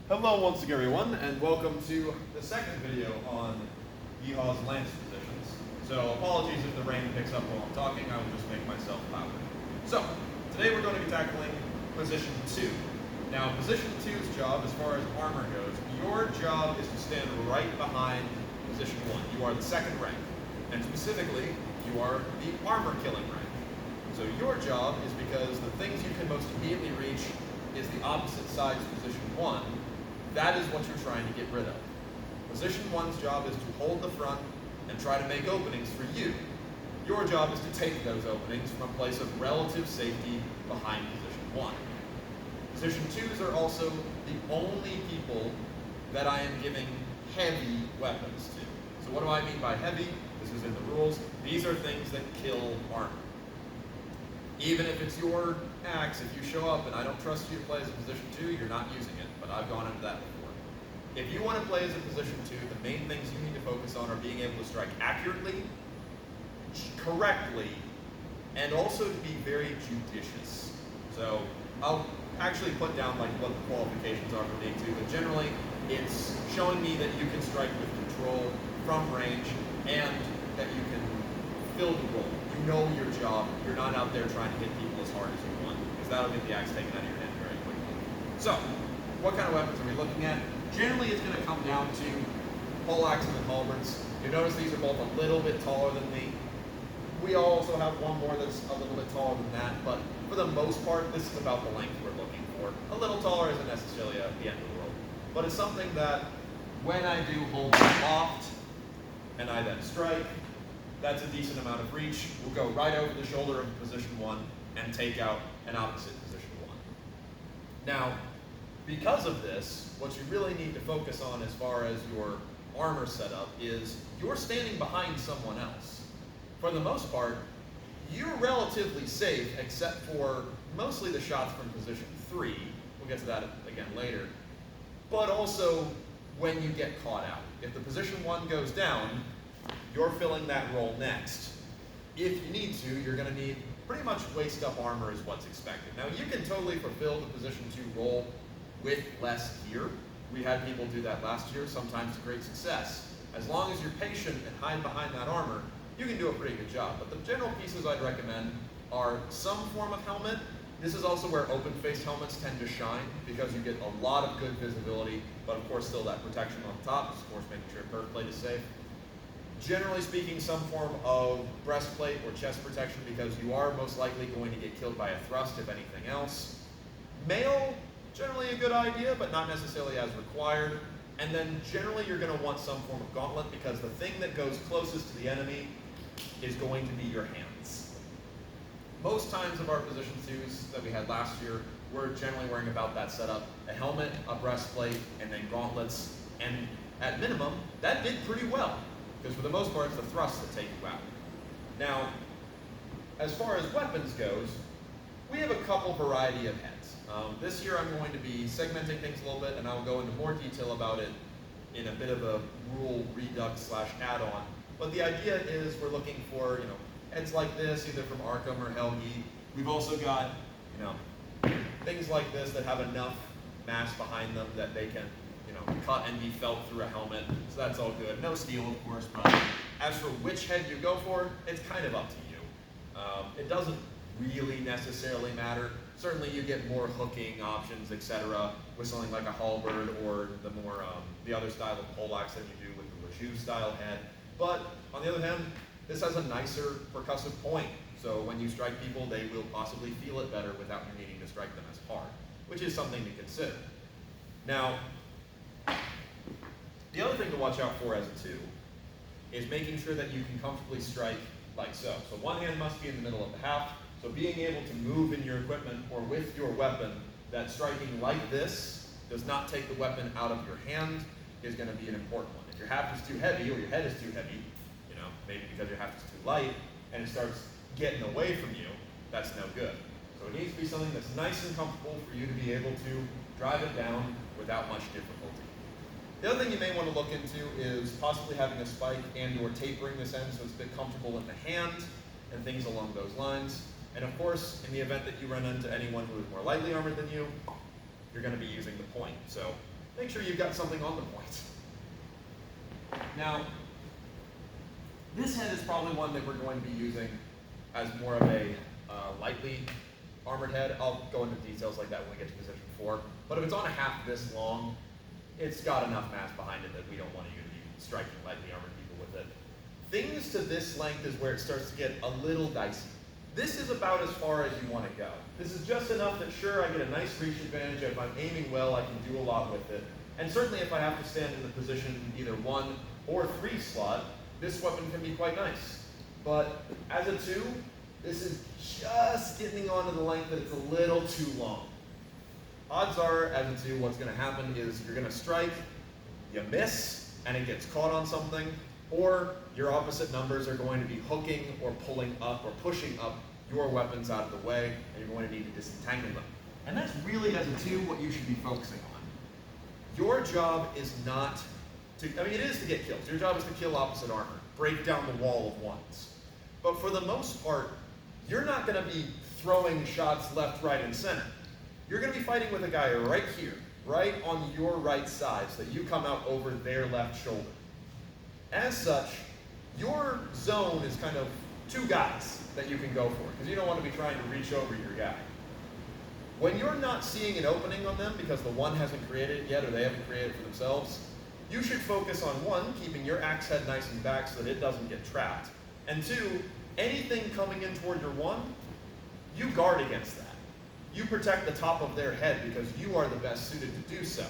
Hello once again everyone, and welcome to the second video on Yeehaw's lance positions. So apologies if the rain picks up while I'm talking, I will just make myself louder. So, today we're going to be tackling position 2. Now position 2's job, as far as armor goes, your job is to stand right behind position 1. You are the second rank, and specifically, you are the armor killing rank. So your job is because the things you can most immediately reach is the opposite side's position 1. That is what you're trying to get rid of. Position 1's job is to hold the front and try to make openings for you. Your job is to take those openings from a place of relative safety behind position 1. Position 2s are also the only people that I am giving heavy weapons to. So what do I mean by heavy? This is in the rules. These are things that kill armor. Even if it's your axe, if you show up and I don't trust you to play as a position 2, you're not using it, but I've gone into that before. If you want to play as a position 2, the main things you need to focus on are being able to strike accurately, correctly, and also to be very judicious. So I'll actually put down like what the qualifications are for being 2, but generally it's showing me that you can strike with control from range and that you can fill the role. You know your job. You're not out there trying to hit people as hard as you want, because that'll get the axe taken out of your hand very quickly. So, what kind of weapons are we looking at? Generally, it's going to come down to pole axes and halberds. You notice these are both a little bit taller than me. We also have one more that's a little bit taller than that, but for the most part, this is about the length we're looking for. A little taller isn't necessarily the end of the world, but it's something that when I do hold aloft and I then strike, that's a decent amount of reach. We'll go right over the shoulder of position 1 and take out an opposite position 1. Now, because of this, what you really need to focus on as far as your armor setup is you're standing behind someone else. For the most part, you're relatively safe except for mostly the shots from position 3. We'll get to that again later. But also when you get caught out. If the position 1 goes down, you're filling that role next. If you need to, you're going to need pretty much waist up armor is what's expected. Now you can totally fulfill the position 2 role with less gear. We had people do that last year, sometimes to great success. As long as you're patient and hide behind that armor, you can do a pretty good job. But the general pieces I'd recommend are some form of helmet. This is also where open-faced helmets tend to shine because you get a lot of good visibility, but of course still that protection on top, of course making sure turret plate is safe. Generally speaking, some form of breastplate or chest protection because you are most likely going to get killed by a thrust if anything else. Mail, generally a good idea, but not necessarily as required. And then generally you're going to want some form of gauntlet because the thing that goes closest to the enemy is going to be your hands. Most times of our position 2s that we had last year, we're generally wearing about that setup. A helmet, a breastplate, and then gauntlets. And at minimum, that did pretty well. Because for the most part, it's the thrusts that take you out. Now, as far as weapons goes, we have a couple variety of heads. This year I'm going to be segmenting things a little bit, and I'll go into more detail about it in a bit of a rule redux / add-on. But the idea is we're looking for, heads like this, either from Arkham or Helgi. We've also got, things like this that have enough mass behind them that they can cut and be felt through a helmet, so that's all good. No steel, of course, but as for which head you go for, it's kind of up to you. It doesn't really necessarily matter. Certainly you get more hooking options, etc., with something like a halberd or the other style of poleaxe than you do with the H.A.W style head. But on the other hand, this has a nicer percussive point, so when you strike people, they will possibly feel it better without you needing to strike them as hard, which is something to consider. Now, the other thing to watch out for as a 2 is making sure that you can comfortably strike like so. So one hand must be in the middle of the half, so being able to move in your equipment or with your weapon, that striking like this does not take the weapon out of your hand is going to be an important one. If your half is too heavy or your head is too heavy, maybe because your half is too light, and it starts getting away from you, that's no good. So it needs to be something that's nice and comfortable for you to be able to drive it down without much difficulty. The other thing you may want to look into is possibly having a spike and or tapering this end so it's a bit comfortable in the hand and things along those lines. And of course, in the event that you run into anyone who is more lightly armored than you, you're going to be using the point. So make sure you've got something on the point. Now, this head is probably one that we're going to be using as more of a lightly armored head. I'll go into details like that when we get to position 4. But if it's on a half this long, it's got enough mass behind it that we don't want you to be striking lightly armored people with it. Things to this length is where it starts to get a little dicey. This is about as far as you want to go. This is just enough that, sure, I get a nice reach advantage. If I'm aiming well, I can do a lot with it. And certainly if I have to stand in the position either 1 or 3 slot, this weapon can be quite nice. But as a 2, this is just getting onto the length that it's a little too long. Odds are, as a 2, what's going to happen is you're going to strike, you miss, and it gets caught on something, or your opposite numbers are going to be hooking or pulling up or pushing up your weapons out of the way, and you're going to need to disentangle them. And that's really, as a 2, what you should be focusing on. Your job is not to, it is to get kills. Your job is to kill opposite armor, break down the wall of ones. But for the most part, you're not going to be throwing shots left, right, and center. You're going to be fighting with a guy right here, right on your right side, so that you come out over their left shoulder. As such, your zone is kind of 2 guys that you can go for, because you don't want to be trying to reach over your guy. When you're not seeing an opening on them because the one hasn't created it yet or they haven't created it for themselves, you should focus on 1, keeping your axe head nice and back so that it doesn't get trapped. And 2, anything coming in toward your 1, you guard against that. You protect the top of their head because you are the best suited to do so.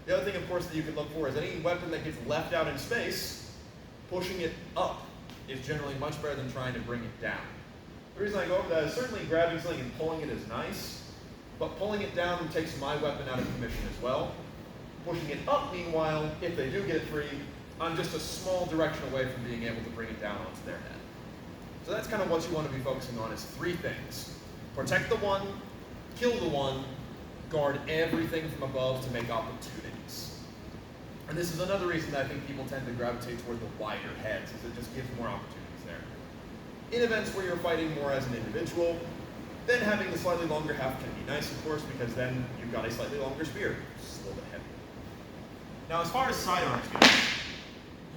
The other thing, of course, that you can look for is any weapon that gets left out in space, pushing it up is generally much better than trying to bring it down. The reason I go over that is certainly grabbing something and pulling it is nice, but pulling it down takes my weapon out of commission as well. Pushing it up, meanwhile, if they do get it free, I'm just a small direction away from being able to bring it down onto their head. So that's kind of what you want to be focusing on is 3 things. Protect the 1, kill the 1, guard everything from above to make opportunities. And this is another reason that I think people tend to gravitate toward the wider heads, is it just gives more opportunities there. In events where you're fighting more as an individual, then having the slightly longer half can be nice, of course, because then you've got a slightly longer spear, which is a little bit heavier. Now, as far as sidearms go,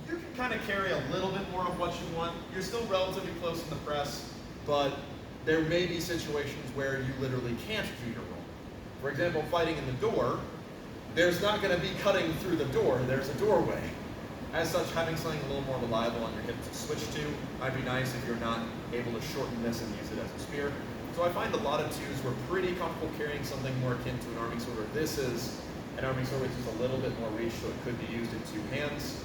you can kind of carry a little bit more of what you want. You're still relatively close in the press, but there may be situations where you literally can't do your role. For example, fighting in the door, there's not going to be cutting through the door. There's a doorway. As such, having something a little more reliable on your hip to switch to might be nice if you're not able to shorten this and use it as a spear. So I find a lot of 2s were pretty comfortable carrying something more akin to an arming sword, or this is an arming sword which is a little bit more reach, so it could be used in 2 hands.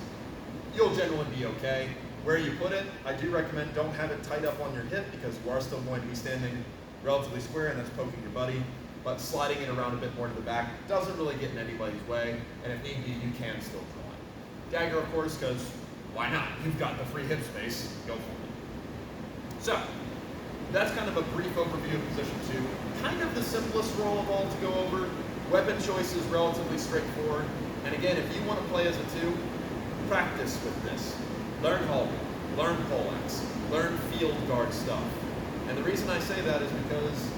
You'll generally be okay. Where you put it, I do recommend don't have it tight up on your hip because you are still going to be standing relatively square and that's poking your buddy. But sliding it around a bit more to the back doesn't really get in anybody's way, and if need be, you can still draw it. Dagger, of course, because why not? You've got the free hip space, go for it. So, that's kind of a brief overview of position 2. Kind of the simplest role of all to go over. Weapon choice is relatively straightforward. And again, if you want to play as a 2, practice with this. Learn halberd, learn poleaxe, learn field guard stuff. And the reason I say that is because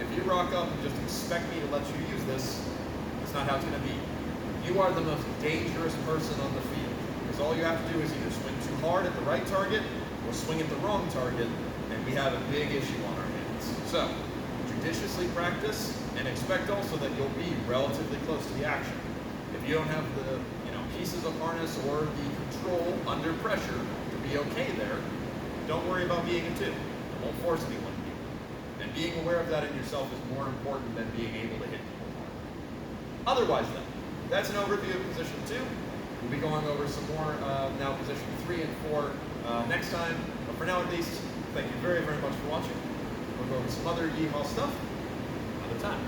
if you rock up and just expect me to let you use this, that's not how it's going to be. You are the most dangerous person on the field. Because all you have to do is either swing too hard at the right target or swing at the wrong target, and we have a big issue on our hands. So, judiciously practice and expect also that you'll be relatively close to the action. If you don't have the pieces of harness or the control under pressure to be okay there, don't worry about being a 2. It won't force anyone to be. And being aware of that in yourself is more important than being able to hit people hard. Otherwise then, that's an overview of position 2. We'll be going over some more now position 3 and 4 next time. But for now at least, thank you very, very much for watching. We'll go over some other yeehaw stuff another time.